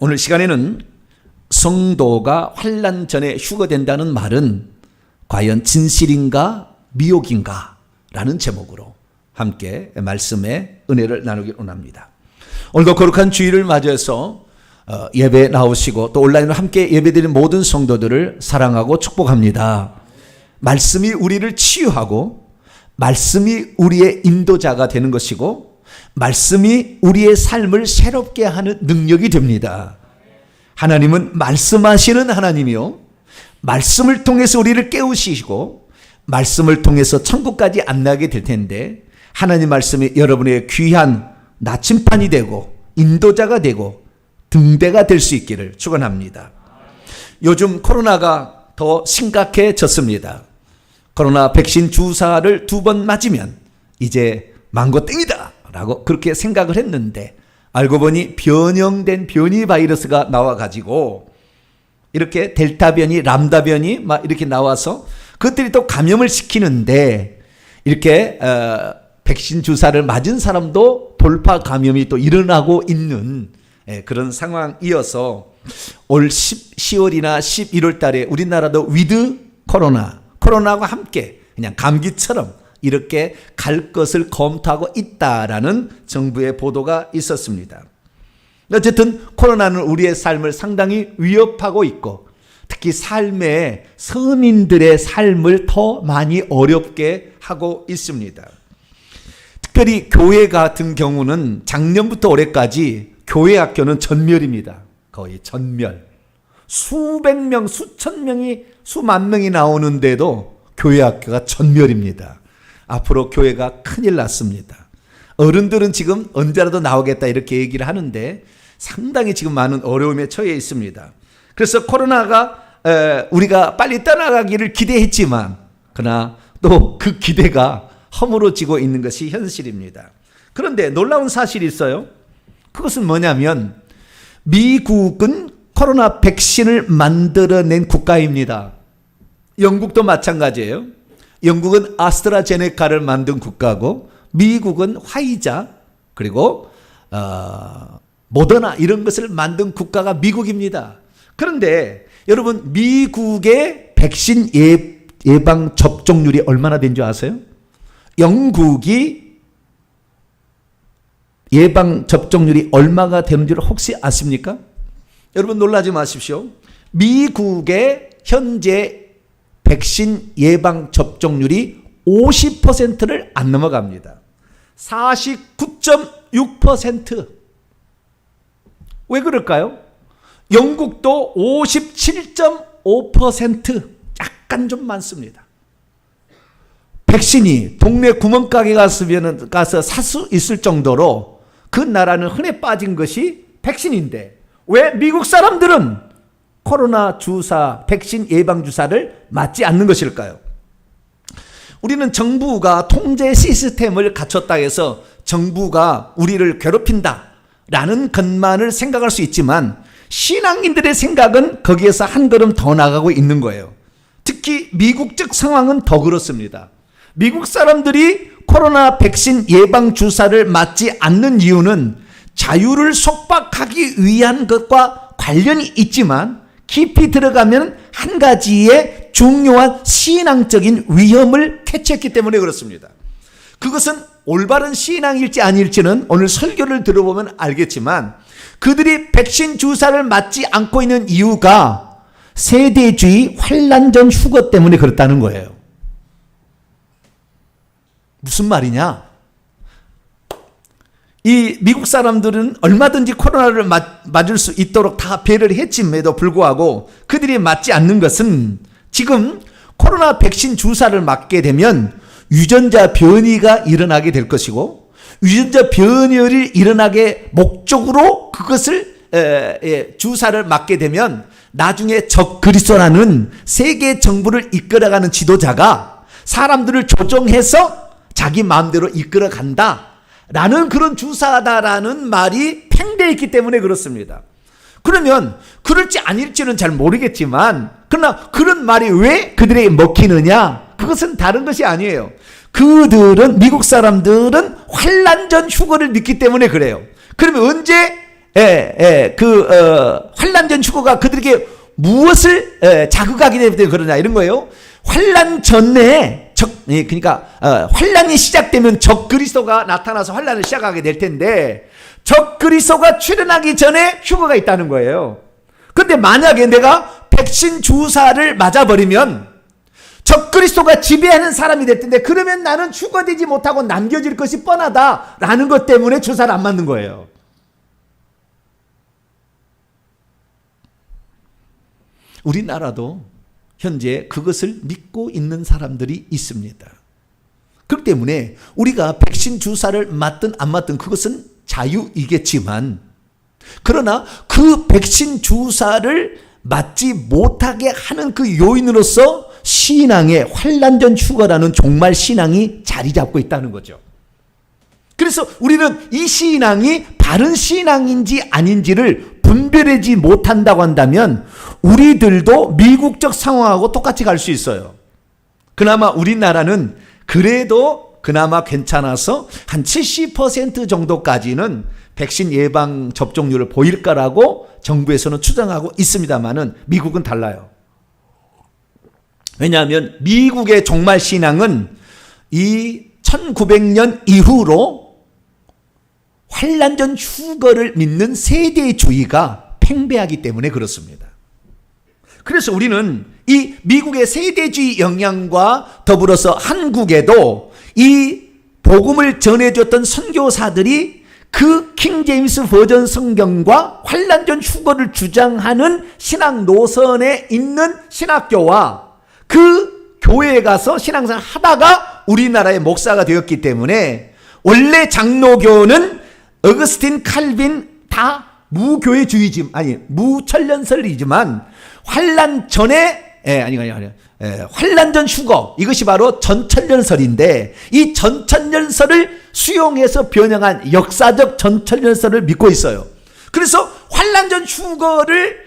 오늘 시간에는 성도가 환난 전에 휴거된다는 말은 과연 진실인가 미혹인가 라는 제목으로 함께 말씀의 은혜를 나누길 원합니다. 오늘도 거룩한 주일을 맞이해서 예배 나오시고 또 온라인으로 함께 예배드리는 모든 성도들을 사랑하고 축복합니다. 말씀이 우리를 치유하고 말씀이 우리의 인도자가 되는 것이고 말씀이 우리의 삶을 새롭게 하는 능력이 됩니다. 하나님은 말씀하시는 하나님이요, 말씀을 통해서 우리를 깨우시고 말씀을 통해서 천국까지 안내하게 될 텐데, 하나님 말씀이 여러분의 귀한 나침판이 되고 인도자가 되고 등대가 될 수 있기를 축원합니다. 요즘 코로나가 더 심각해졌습니다. 코로나 백신 주사를 2번 맞으면 이제 망고땡이다 라고 그렇게 생각을 했는데, 알고 보니 변형된 변이 바이러스가 나와가지고 이렇게 델타 변이, 람다 변이 막 이렇게 나와서 그것들이 또 감염을 시키는데, 이렇게 백신 주사를 맞은 사람도 돌파 감염이 또 일어나고 있는 그런 상황이어서 올 10월이나 11월 달에 우리나라도 위드 코로나와 함께 그냥 감기처럼 이렇게 갈 것을 검토하고 있다라는 정부의 보도가 있었습니다. 어쨌든 코로나는 우리의 삶을 상당히 위협하고 있고, 특히 삶의 서민들의 삶을 더 많이 어렵게 하고 있습니다. 특별히 교회 같은 경우는 작년부터 올해까지 교회 학교는 전멸입니다. 거의 전멸. 수백 명, 수천 명이, 수만 명이 나오는데도 교회 학교가 전멸입니다. 앞으로 교회가 큰일 났습니다. 어른들은 지금 언제라도 나오겠다 이렇게 얘기를 하는데 상당히 지금 많은 어려움에 처해 있습니다. 그래서 코로나가 우리가 빨리 떠나가기를 기대했지만, 그러나 또 그 기대가 허물어지고 있는 것이 현실입니다. 그런데 놀라운 사실이 있어요. 그것은 뭐냐면 미국은 코로나 백신을 만들어낸 국가입니다. 영국도 마찬가지예요. 영국은 아스트라제네카를 만든 국가고 미국은 화이자 그리고 모더나 이런 것을 만든 국가가 미국입니다. 그런데 여러분, 미국의 백신 예방 접종률이 얼마나 된 줄 아세요? 영국이 예방 접종률이 얼마가 되는 줄 혹시 아십니까? 여러분 놀라지 마십시오. 미국의 현재 백신 예방 접종률이 50%를 안 넘어갑니다. 49.6%. 왜 그럴까요? 영국도 57.5%, 약간 좀 많습니다. 백신이 동네 구멍가게 가서 살 수 있을 정도로 그 나라는 흔해 빠진 것이 백신인데, 왜 미국 사람들은 코로나 주사, 백신 예방 주사를 맞지 않는 것일까요? 우리는 정부가 통제 시스템을 갖췄다 해서 정부가 우리를 괴롭힌다 라는 것만을 생각할 수 있지만, 신앙인들의 생각은 거기에서 한 걸음 더 나가고 있는 거예요. 특히 미국적 상황은 더 그렇습니다. 미국 사람들이 코로나 백신 예방 주사를 맞지 않는 이유는 자유를 속박하기 위한 것과 관련이 있지만, 깊이 들어가면 한 가지의 중요한 신앙적인 위험을 캐치했기 때문에 그렇습니다. 그것은 올바른 신앙일지 아닐지는 오늘 설교를 들어보면 알겠지만, 그들이 백신 주사를 맞지 않고 있는 이유가 세대주의 환난전 휴거 때문에 그렇다는 거예요. 무슨 말이냐? 이 미국 사람들은 얼마든지 코로나를 맞을 수 있도록 다 배려를 했음에도 불구하고 그들이 맞지 않는 것은, 지금 코로나 백신 주사를 맞게 되면 유전자 변이가 일어나게 될 것이고, 유전자 변이를 일어나게 목적으로 그것을 주사를 맞게 되면 나중에 적 그리스도라는 세계 정부를 이끌어가는 지도자가 사람들을 조종해서 자기 마음대로 이끌어간다 라는 그런 주사다라는 말이 팽배해 있기 때문에 그렇습니다. 그러면 그럴지 아닐지는 잘 모르겠지만, 그러나 그런 말이 왜 그들에게 먹히느냐? 그것은 다른 것이 아니에요. 그들은, 미국 사람들은 환난전 휴거를 믿기 때문에 그래요. 그러면 언제 환란전 휴거가 그들에게 무엇을 자극하게 되면 그러냐 이런 거예요. 환란 전에 그러니까 환란이 시작되면 적 그리스도가 나타나서 환란을 시작하게 될 텐데 적 그리스도가 출현하기 전에 휴거가 있다는 거예요. 근데 만약에 내가 백신 주사를 맞아버리면 적 그리스도가 지배하는 사람이 될 텐데 그러면 나는 휴거되지 못하고 남겨질 것이 뻔하다라는 것 때문에 주사를 안 맞는 거예요. 우리나라도 현재 그것을 믿고 있는 사람들이 있습니다. 그렇기 때문에 우리가 백신 주사를 맞든 안 맞든 그것은 자유이겠지만 그러나 그 백신 주사를 맞지 못하게 하는 그 요인으로서 신앙의 환란전 휴거라는 종말 신앙이 자리 잡고 있다는 거죠. 그래서 우리는 이 신앙이 바른 신앙인지 아닌지를 분별하지 못한다고 한다면 우리들도 미국적 상황하고 똑같이 갈 수 있어요. 그나마 우리나라는 그래도 그나마 괜찮아서 한 70% 정도까지는 백신 예방 접종률을 보일 거라고 정부에서는 추정하고 있습니다만은 미국은 달라요. 왜냐하면 미국의 종말 신앙은 이 1900년 이후로 환란전 휴거를 믿는 세대주의가 팽배하기 때문에 그렇습니다. 그래서 우리는 이 미국의 세대주의 영향과 더불어서 한국에도 이 복음을 전해줬던 선교사들이 그 킹제임스 버전 성경과 환란전 휴거를 주장하는 신학 노선에 있는 신학교와 그 교회에 가서 신앙생활 하다가 우리나라의 목사가 되었기 때문에 원래 장로교는 어거스틴, 칼빈 다 무천년설이지만 환란 전에 환란전 휴거 이것이 바로 전천년설인데 이 전천년설을 수용해서 변형한 역사적 전천년설을 믿고 있어요. 그래서 환란전 휴거를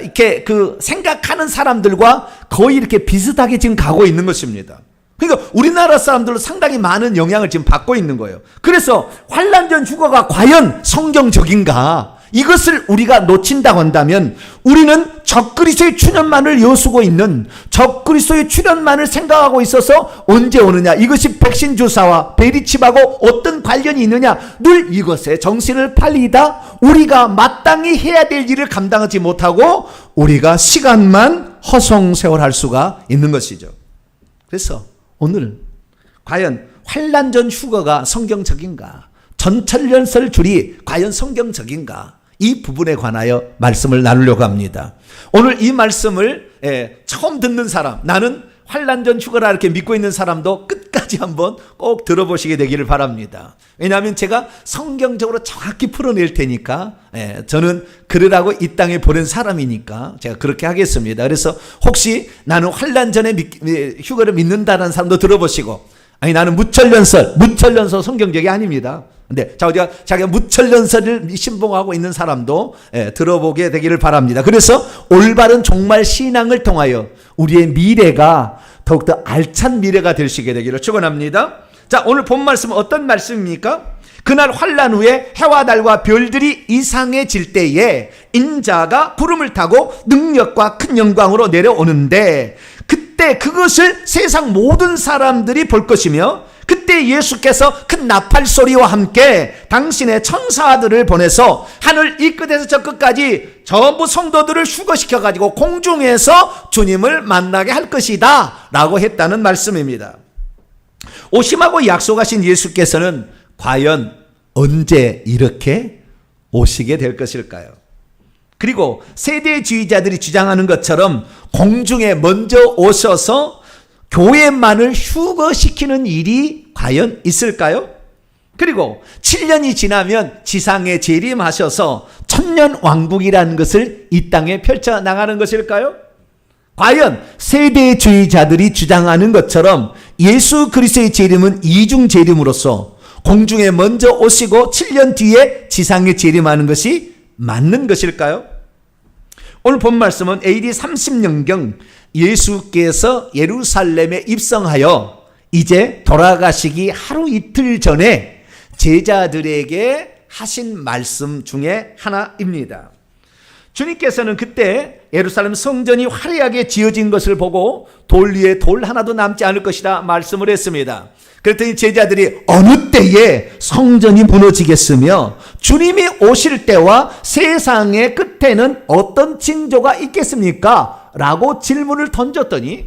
이렇게 생각하는 사람들과 거의 이렇게 비슷하게 지금 가고 있는 것입니다. 그러니까 우리나라 사람들로 상당히 많은 영향을 지금 받고 있는 거예요. 그래서 환란전 휴거가 과연 성경적인가? 이것을 우리가 놓친다고 한다면 우리는 적그리스도의 출현만을 여수고 있는 적그리스도의 출현만을 생각하고 있어서 언제 오느냐 이것이 백신 주사와 베리칩하고 어떤 관련이 있느냐 늘 이것에 정신을 팔리다 우리가 마땅히 해야 될 일을 감당하지 못하고 우리가 시간만 허송세월할 수가 있는 것이죠. 그래서 오늘 과연 환란전 휴거가 성경적인가 전천년설 줄이 과연 성경적인가 이 부분에 관하여 말씀을 나누려고 합니다. 오늘 이 말씀을 처음 듣는 사람 나는 환란전 휴거라 이렇게 믿고 있는 사람도 끝까지 한번 꼭 들어보시게 되기를 바랍니다. 왜냐하면 제가 성경적으로 정확히 풀어낼 테니까 저는 그러라고 이 땅에 보낸 사람이니까 제가 그렇게 하겠습니다. 그래서 혹시 나는 환란전에 휴거를 믿는다는 사람도 들어보시고 아니 나는 무천년설 성경적이 아닙니다. 근데 자기가 무천년설을 신봉하고 있는 사람도 들어보게 되기를 바랍니다. 그래서 올바른 종말 신앙을 통하여 우리의 미래가 더욱더 알찬 미래가 될 수 있게 되기를 축원합니다. 자, 오늘 본 말씀은 어떤 말씀입니까? 그날 환란 후에 해와 달과 별들이 이상해질 때에 인자가 구름을 타고 능력과 큰 영광으로 내려오는데 그때 그것을 세상 모든 사람들이 볼 것이며 그때 예수께서 큰 나팔 소리와 함께 당신의 천사들을 보내서 하늘 이 끝에서 저 끝까지 전부 성도들을 휴거시켜가지고 공중에서 주님을 만나게 할 것이다 라고 했다는 말씀입니다. 오심하고 약속하신 예수께서는 과연 언제 이렇게 오시게 될 것일까요? 그리고 세대주의자들이 주장하는 것처럼 공중에 먼저 오셔서 교회만을 휴거시키는 일이 과연 있을까요? 그리고 7년이 지나면 지상에 재림하셔서 천년왕국이라는 것을 이 땅에 펼쳐나가는 것일까요? 과연 세대주의자들이 주장하는 것처럼 예수 그리스도의 재림은 이중 재림으로서 공중에 먼저 오시고 7년 뒤에 지상에 재림하는 것이 맞는 것일까요? 오늘 본 말씀은 AD 30년경 예수께서 예루살렘에 입성하여 이제 돌아가시기 하루 이틀 전에 제자들에게 하신 말씀 중에 하나입니다. 주님께서는 그때 예루살렘 성전이 화려하게 지어진 것을 보고 돌 위에 돌 하나도 남지 않을 것이라 말씀을 했습니다. 그랬더니 제자들이 어느 때에 성전이 무너지겠으며 주님이 오실 때와 세상의 끝에는 어떤 징조가 있겠습니까? 라고 질문을 던졌더니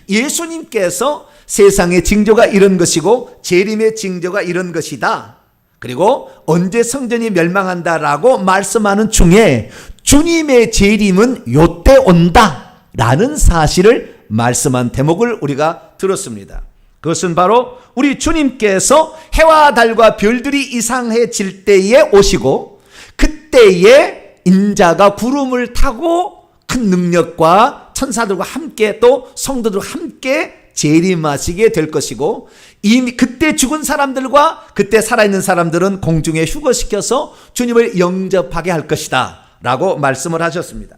예수님께서 세상의 징조가 이런 것이고 재림의 징조가 이런 것이다. 그리고 언제 성전이 멸망한다라고 말씀하는 중에 주님의 재림은 요때 온다 라는 사실을 말씀한 대목을 우리가 들었습니다. 그것은 바로 우리 주님께서 해와 달과 별들이 이상해질 때에 오시고 그때에 인자가 구름을 타고 큰 능력과 천사들과 함께 또 성도들과 함께 재림하시게 될 것이고 이미 그때 죽은 사람들과 그때 살아있는 사람들은 공중에 휴거시켜서 주님을 영접하게 할 것이다 라고 말씀을 하셨습니다.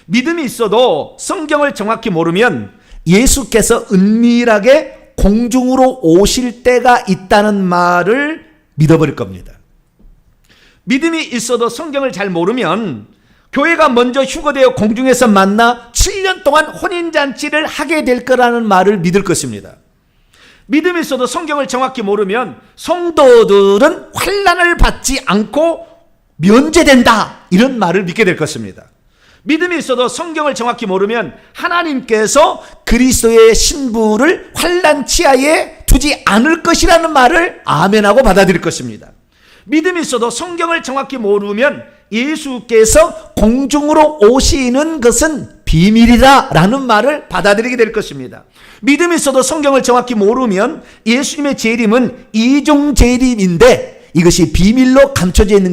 믿음이 있어도 성경을 정확히 모르면 예수께서 은밀하게 공중으로 오실 때가 있다는 말을 믿어버릴 겁니다. 믿음이 있어도 성경을 잘 모르면 교회가 먼저 휴거되어 공중에서 만나 7년 동안 혼인잔치를 하게 될 거라는 말을 믿을 것입니다. 믿음이 있어도 성경을 정확히 모르면 성도들은 환난을 받지 않고 면제된다 이런 말을 믿게 될 것입니다. 믿음이 있어도 성경을 정확히 모르면 하나님께서 그리스도의 신부를 환난 치하에 두지 않을 것이라는 말을 아멘하고 받아들일 것입니다. 믿음이 있어도 성경을 정확히 모르면 예수께서 공중으로 오시는 것은 비밀이다 라는 말을 받아들이게 될 것입니다. 믿음이 있어도 성경을 정확히 모르면 예수님의 재림은 이중 재림인데 이것이 비밀로 감춰져 있는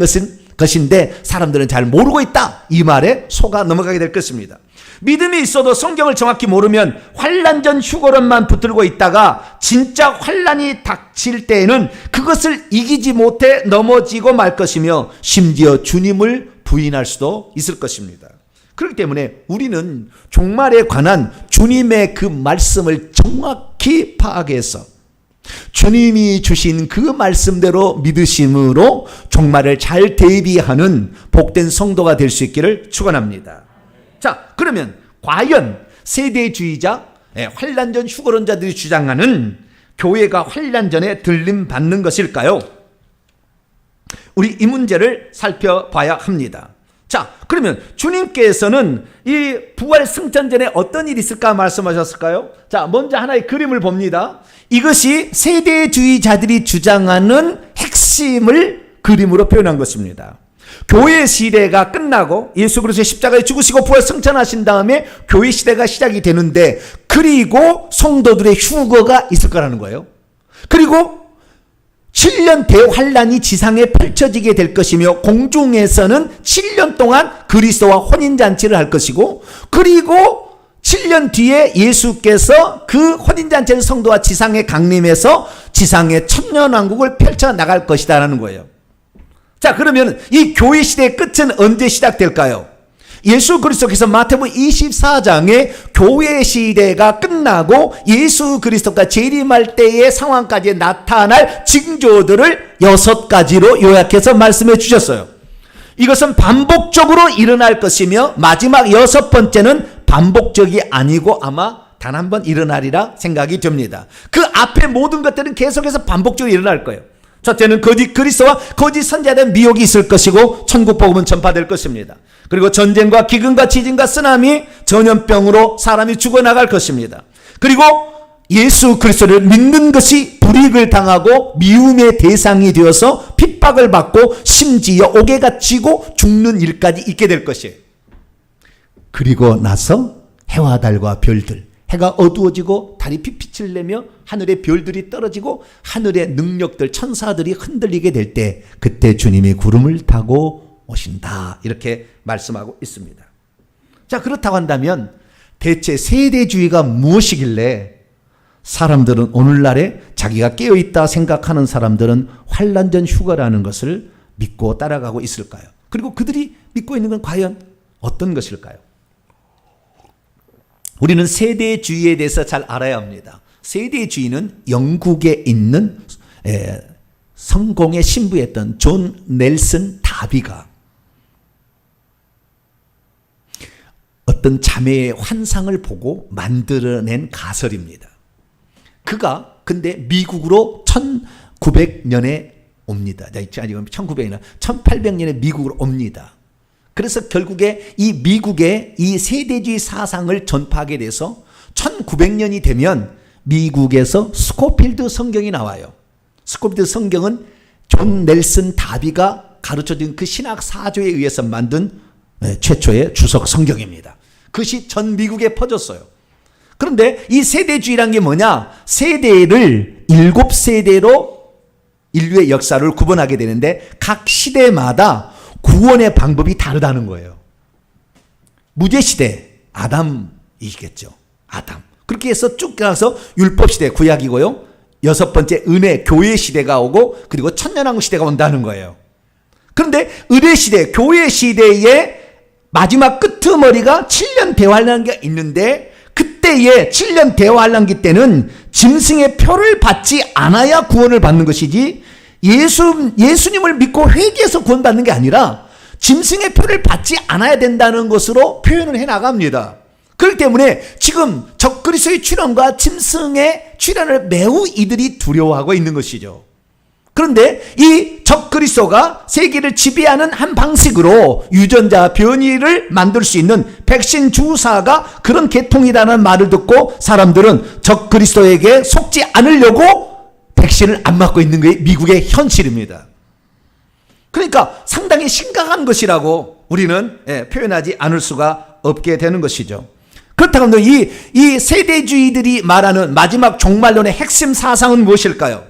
것인데 사람들은 잘 모르고 있다 이 말에 속아 넘어가게 될 것입니다. 믿음이 있어도 성경을 정확히 모르면 환난 전 휴거론만 붙들고 있다가 진짜 환난이 닥칠 때에는 그것을 이기지 못해 넘어지고 말 것이며 심지어 주님을 부인할 수도 있을 것입니다. 그렇기 때문에 우리는 종말에 관한 주님의 그 말씀을 정확히 파악해서 주님이 주신 그 말씀대로 믿으심으로 종말을 잘 대비하는 복된 성도가 될 수 있기를 축원합니다. 자, 그러면 과연 세대주의자, 환난 전 휴거론자들이 주장하는 교회가 환난 전에 들림 받는 것일까요? 우리 이 문제를 살펴봐야 합니다. 자, 그러면 주님께서는 이 부활 승천 전에 어떤 일이 있을까 말씀하셨을까요? 자, 먼저 하나의 그림을 봅니다. 이것이 세대주의자들이 주장하는 핵심을 그림으로 표현한 것입니다. 교회 시대가 끝나고 예수 그리스도의 십자가에 죽으시고 부활 승천하신 다음에 교회 시대가 시작이 되는데 그리고 성도들의 휴거가 있을 거라는 거예요. 그리고 7년 대환란이 지상에 펼쳐지게 될 것이며 공중에서는 7년 동안 그리스도와 혼인잔치를 할 것이고 그리고 7년 뒤에 예수께서 그 혼인잔치의 성도와 지상에 강림해서 지상의 천년왕국을 펼쳐나갈 것이다라는 거예요. 자, 그러면 이 교회 시대의 끝은 언제 시작될까요? 예수 그리스도께서 마태복음 24장에 교회 시대가 끝나고 예수 그리스도가 재림할 때의 상황까지 나타날 징조들을 6가지로 요약해서 말씀해 주셨어요. 이것은 반복적으로 일어날 것이며 마지막 6번째는 반복적이 아니고 아마 단 한 번 일어나리라 생각이 됩니다. 그 앞에 모든 것들은 계속해서 반복적으로 일어날 거예요. 첫째는 거짓 그리스도와 거짓 선지자에 대한 미혹이 있을 것이고 천국 복음은 전파될 것입니다. 그리고 전쟁과 기근과 지진과 쓰나미, 전염병으로 사람이 죽어나갈 것입니다. 그리고 예수 그리스도를 믿는 것이 불이익을 당하고 미움의 대상이 되어서 핍박을 받고 심지어 옥에 갇히고 죽는 일까지 있게 될 것이에요. 그리고 나서 해와 달과 별들, 해가 어두워지고 달이 빛을 내며 하늘의 별들이 떨어지고 하늘의 능력들, 천사들이 흔들리게 될 때 그때 주님이 구름을 타고 오신다 이렇게 말씀하고 있습니다. 자, 그렇다고 한다면 대체 세대주의가 무엇이길래 사람들은 오늘날에 자기가 깨어있다 생각하는 사람들은 환난 전 휴거라는 것을 믿고 따라가고 있을까요? 그리고 그들이 믿고 있는 건 과연 어떤 것일까요? 우리는 세대주의에 대해서 잘 알아야 합니다. 세대주의는 영국에 있는 성공에 신부였던 존 넬슨 다비가 어떤 자매의 환상을 보고 만들어낸 가설입니다. 그가 근데 미국으로 1900년에 옵니다. 아니 1900년, 1800년에 미국으로 옵니다. 그래서 결국에 이 미국의 이 세대주의 사상을 전파하게 돼서 1900년이 되면 미국에서 스코필드 성경이 나와요. 스코필드 성경은 존 넬슨 다비가 가르쳐준 그 신학 사조에 의해서 만든 최초의 주석 성경입니다. 그것이 전 미국에 퍼졌어요. 그런데 이 세대주의란 게 뭐냐? 세대를 7세대로 인류의 역사를 구분하게 되는데 각 시대마다 구원의 방법이 다르다는 거예요. 무죄시대 아담이겠죠. 아담. 그렇게 해서 쭉 가서 율법시대 구약이고요. 6번째 은혜 교회 시대가 오고 그리고 천년왕국 시대가 온다는 거예요. 그런데 은혜 시대 교회 시대의 마지막 끄트머리가 7년 대환란기가 있는데 그때의 7년 대환란기 때는 짐승의 표를 받지 않아야 구원을 받는 것이지 예수님을 믿고 회개해서 구원받는 게 아니라 짐승의 표를 받지 않아야 된다는 것으로 표현을 해나갑니다. 그렇기 때문에 지금 적그리스도의 출현과 짐승의 출현을 매우 이들이 두려워하고 있는 것이죠. 그런데 이 적그리스도가 세계를 지배하는 한 방식으로 유전자 변이를 만들 수 있는 백신 주사가 그런 계통이라는 말을 듣고 사람들은 적그리스도에게 속지 않으려고 백신을 안 맞고 있는 게 미국의 현실입니다. 그러니까 상당히 심각한 것이라고 우리는 표현하지 않을 수가 없게 되는 것이죠. 그렇다고 하면 이 세대주의들이 말하는 마지막 종말론의 핵심 사상은 무엇일까요?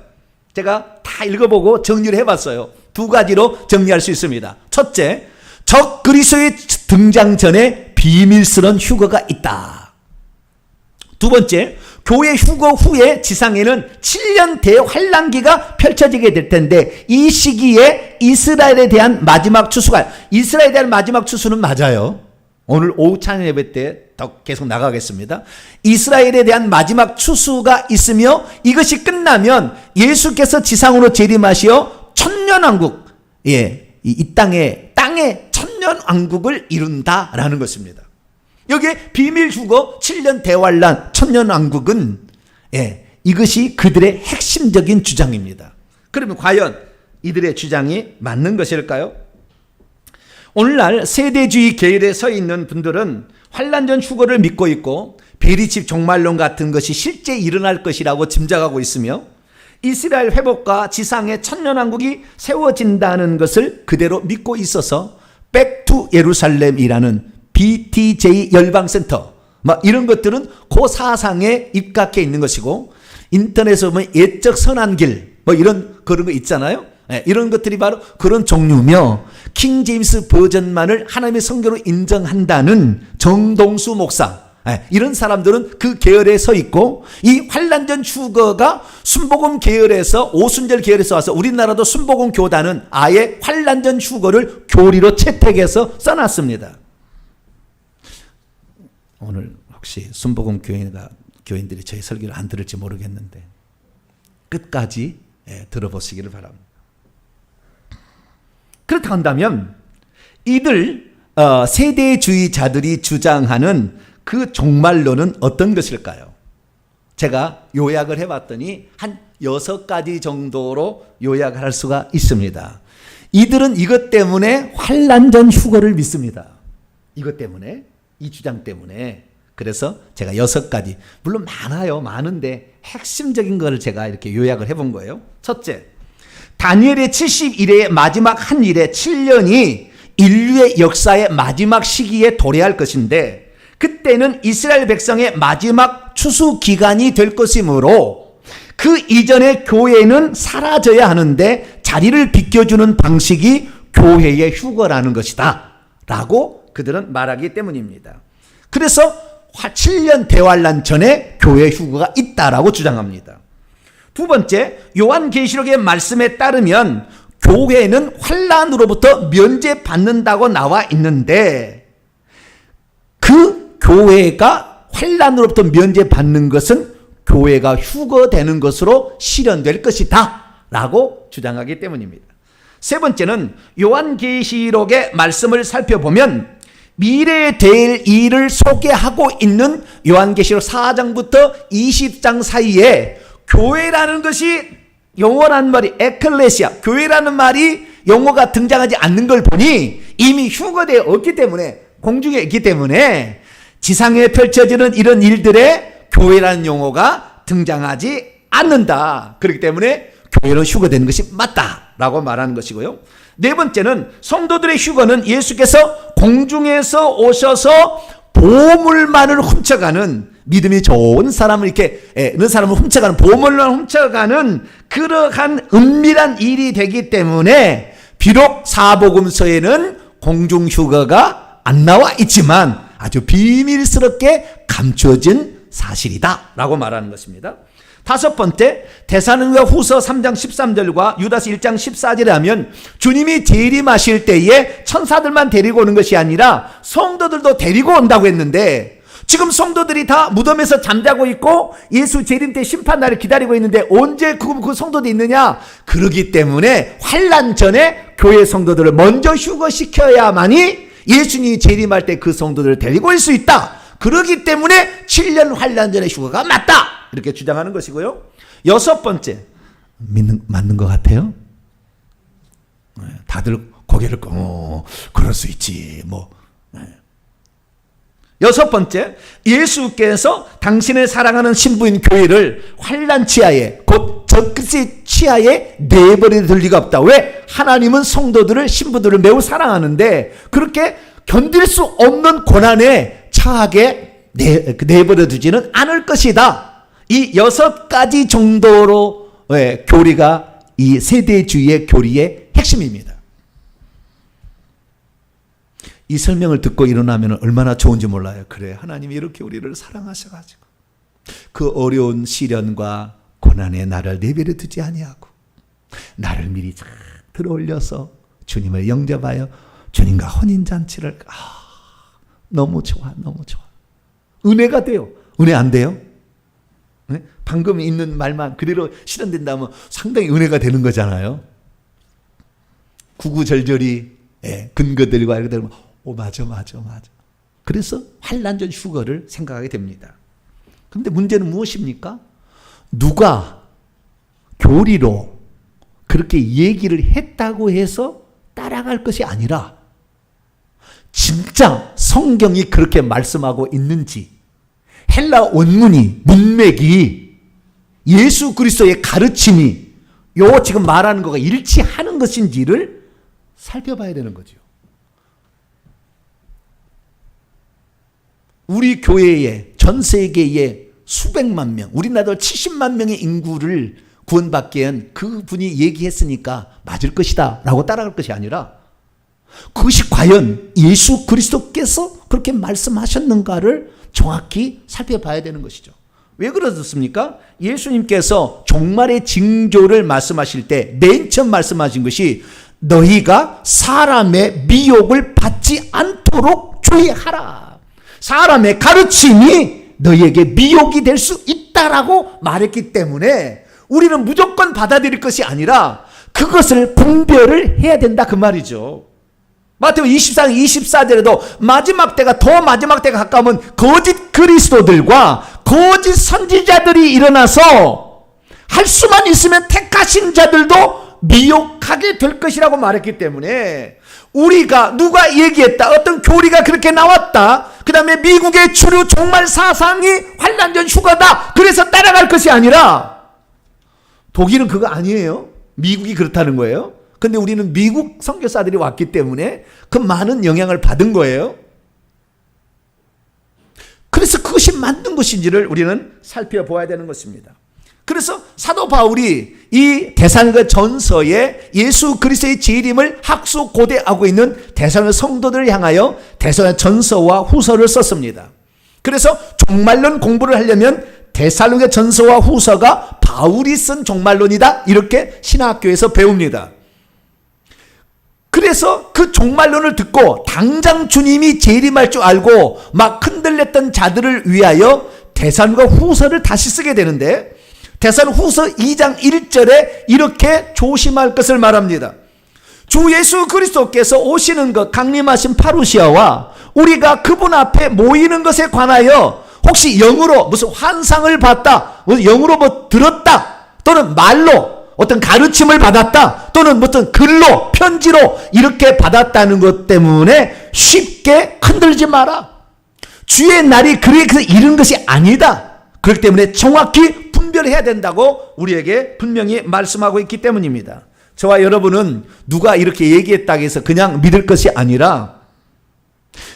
제가 다 읽어보고 정리를 해봤어요. 2가지로 정리할 수 있습니다. 첫째, 적그리스도의 등장 전에 비밀스러운 휴거가 있다. 두 번째, 교회 휴거 후에 지상에는 7년 대환란기가 펼쳐지게 될 텐데 이 시기에 이스라엘에 대한 마지막 추수가, 이스라엘에 대한 마지막 추수는 맞아요. 오늘 오후 찬양 예배 때 더 계속 나가겠습니다. 이스라엘에 대한 마지막 추수가 있으며 이것이 끝나면 예수께서 지상으로 재림하시어 천년왕국, 이 땅의 천년왕국을 이룬다라는 것입니다. 여기에 비밀 휴거 7년 대환란 천년왕국은 이것이 그들의 핵심적인 주장입니다. 그러면 과연 이들의 주장이 맞는 것일까요? 오늘날 세대주의 계열에 서 있는 분들은 환란전 휴거를 믿고 있고 베리칩 종말론 같은 것이 실제 일어날 것이라고 짐작하고 있으며 이스라엘 회복과 지상의 천년왕국이 세워진다는 것을 그대로 믿고 있어서 백투 예루살렘이라는 BTJ 열방센터 이런 것들은 그 사상에 입각해 있는 것이고 인터넷에 보면 예적 선한길 그런 거 있잖아요. 이런 것들이 바로 그런 종류며 킹 제임스 버전만을 하나님의 성경으로 인정한다는 정동수 목사, 이런 사람들은 그 계열에 서 있고 이 환란전 휴거가 순복음 계열에서 오순절 계열에서 와서 우리나라도 순복음 교단은 아예 환란전 휴거를 교리로 채택해서 써놨습니다. 오늘 혹시 순복음 교인들이 저희 설교를 안 들을지 모르겠는데 끝까지 들어보시기를 바랍니다. 그렇다 한다면 이들 세대주의자들이 주장하는 그 종말론은 어떤 것일까요? 제가 요약을 해봤더니 한 6가지 정도로 요약을 할 수가 있습니다. 이들은 이것 때문에 환란전 휴거를 믿습니다. 이것 때문에, 이 주장 때문에. 그래서 제가 6가지, 물론 많은데 핵심적인 것을 제가 이렇게 요약을 해본 거예요. 첫째, 다니엘의 70일의 마지막 한 일의 7년이 인류의 역사의 마지막 시기에 도래할 것인데 그때는 이스라엘 백성의 마지막 추수 기간이 될 것이므로 그 이전의 교회는 사라져야 하는데 자리를 비켜주는 방식이 교회의 휴거라는 것이다 라고 그들은 말하기 때문입니다. 그래서 7년 대환란 전에 교회 휴거가 있다라고 주장합니다. 두 번째, 요한계시록의 말씀에 따르면 교회는 환란으로부터 면제받는다고 나와 있는데 그 교회가 환란으로부터 면제받는 것은 교회가 휴거되는 것으로 실현될 것이다 라고 주장하기 때문입니다. 세 번째는 요한계시록의 말씀을 살펴보면 미래에 될 일을 소개하고 있는 요한계시록 4장부터 20장 사이에 교회라는 것이 영어라는 말이 에클레시아, 교회라는 말이 용어가 등장하지 않는 걸 보니 이미 휴거되어 없기 때문에, 공중에 있기 때문에 지상에 펼쳐지는 이런 일들에 교회라는 용어가 등장하지 않는다. 그렇기 때문에 교회로 휴거되는 것이 맞다라고 말하는 것이고요. 네 번째는 성도들의 휴거는 예수께서 공중에서 오셔서 보물만을 훔쳐가는, 믿음이 좋은 사람을 이렇게 있는 사람을 훔쳐가는, 보물만 훔쳐가는 그러한 은밀한 일이 되기 때문에 비록 사복음서에는 공중 휴거가 안 나와 있지만 아주 비밀스럽게 감춰진 사실이다라고 말하는 것입니다. 다섯 번째, 데살로니가 후서 3장 13절과 유다서 1장 14절에 하면 주님이 재림하실 때에 천사들만 데리고 오는 것이 아니라 성도들도 데리고 온다고 했는데, 지금 성도들이 다 무덤에서 잠자고 있고 예수 재림 때 심판날을 기다리고 있는데 언제 그 성도들이 있느냐? 그러기 때문에 환난 전에 교회 성도들을 먼저 휴거시켜야만이 예수님이 재림할 때 그 성도들을 데리고 올 수 있다. 그러기 때문에 7년 환난 전에 휴거가 맞다. 이렇게 주장하는 것이고요. 여섯 번째, 맞는 것 같아요? 다들 고개를 그럴 수 있지 뭐. 여섯 번째, 예수께서 당신의 사랑하는 신부인 교회를 환난 치하에, 곧 적그리스도의 치하에 내버릴 리가 없다. 왜? 하나님은 성도들을, 신부들을 매우 사랑하는데 그렇게 견딜 수 없는 고난에 처하게 내버려 두지는 않을 것이다. 이 여섯 가지 정도로 교리가 이 세대주의의 교리의 핵심입니다. 이 설명을 듣고 일어나면 얼마나 좋은지 몰라요. 그래, 하나님이 이렇게 우리를 사랑하셔가지고 그 어려운 시련과 고난에 나를 내버려 두지 아니하고 나를 미리 잘 들어올려서 주님을 영접하여 주님과 혼인잔치를, 너무 좋아, 너무 좋아. 은혜가 돼요. 은혜 안 돼요? 네? 방금 있는 말만 그대로 실현된다면 상당히 은혜가 되는 거잖아요. 구구절절히 근거들과 이렇게 되면 맞아. 그래서 환난전 휴거를 생각하게 됩니다. 그런데 문제는 무엇입니까? 누가 교리로 그렇게 얘기를 했다고 해서 따라갈 것이 아니라 진짜 성경이 그렇게 말씀하고 있는지, 헬라 원문이, 문맥이, 예수 그리스도의 가르침이 요 지금 말하는 거가 일치하는 것인지를 살펴봐야 되는 거죠. 우리 교회에, 전 세계에 수백만 명, 우리나라 70만 명의 인구를 구원받게 한 그분이 얘기했으니까 맞을 것이다 라고 따라갈 것이 아니라 그것이 과연 예수 그리스도께서 그렇게 말씀하셨는가를 정확히 살펴봐야 되는 것이죠. 왜 그러셨습니까? 예수님께서 종말의 징조를 말씀하실 때 맨 처음 말씀하신 것이 너희가 사람의 미혹을 받지 않도록 주의하라. 사람의 가르침이 너희에게 미혹이 될 수 있다라고 말했기 때문에 우리는 무조건 받아들일 것이 아니라 그것을 분별을 해야 된다 그 말이죠. 마태복음 24장 24절에도 마지막 때가, 더 마지막 때가 가까우면 거짓 그리스도들과 거짓 선지자들이 일어나서 할 수만 있으면 택하신 자들도 미혹하게 될 것이라고 말했기 때문에 우리가 누가 얘기했다, 어떤 교리가 그렇게 나왔다, 그 다음에 미국의 주류 종말 사상이 환난전 휴거다, 그래서 따라갈 것이 아니라, 독일은 그거 아니에요. 미국이 그렇다는 거예요. 근데 우리는 미국 선교사들이 왔기 때문에 그 많은 영향을 받은 거예요. 그래서 그것이 맞는 것인지를 우리는 살펴보아야 되는 것입니다. 그래서 사도 바울이 이 데살로니가 전서에 예수 그리스도의 재림을 학수고대하고 있는 데살로니가 성도들을 향하여 데살로니가 전서와 후서를 썼습니다. 그래서 종말론 공부를 하려면 데살로니가 전서와 후서가 바울이 쓴 종말론이다, 이렇게 신학교에서 배웁니다. 그래서 그 종말론을 듣고 당장 주님이 재림할 줄 알고 막 흔들렸던 자들을 위하여 데살로니가 후서를 다시 쓰게 되는데, 데살로니가후서 2장 1절에 이렇게 조심할 것을 말합니다. 주 예수 그리스도께서 오시는 것, 강림하신 파루시아와 우리가 그분 앞에 모이는 것에 관하여 혹시 영으로 무슨 환상을 봤다, 영으로 뭐 들었다, 또는 말로 어떤 가르침을 받았다, 또는 어떤 글로, 편지로 이렇게 받았다는 것 때문에 쉽게 흔들지 마라. 주의 날이 그렇게 이른 것이 아니다. 그렇기 때문에 정확히 분별해야 된다고 우리에게 분명히 말씀하고 있기 때문입니다. 저와 여러분은 누가 이렇게 얘기했다고 해서 그냥 믿을 것이 아니라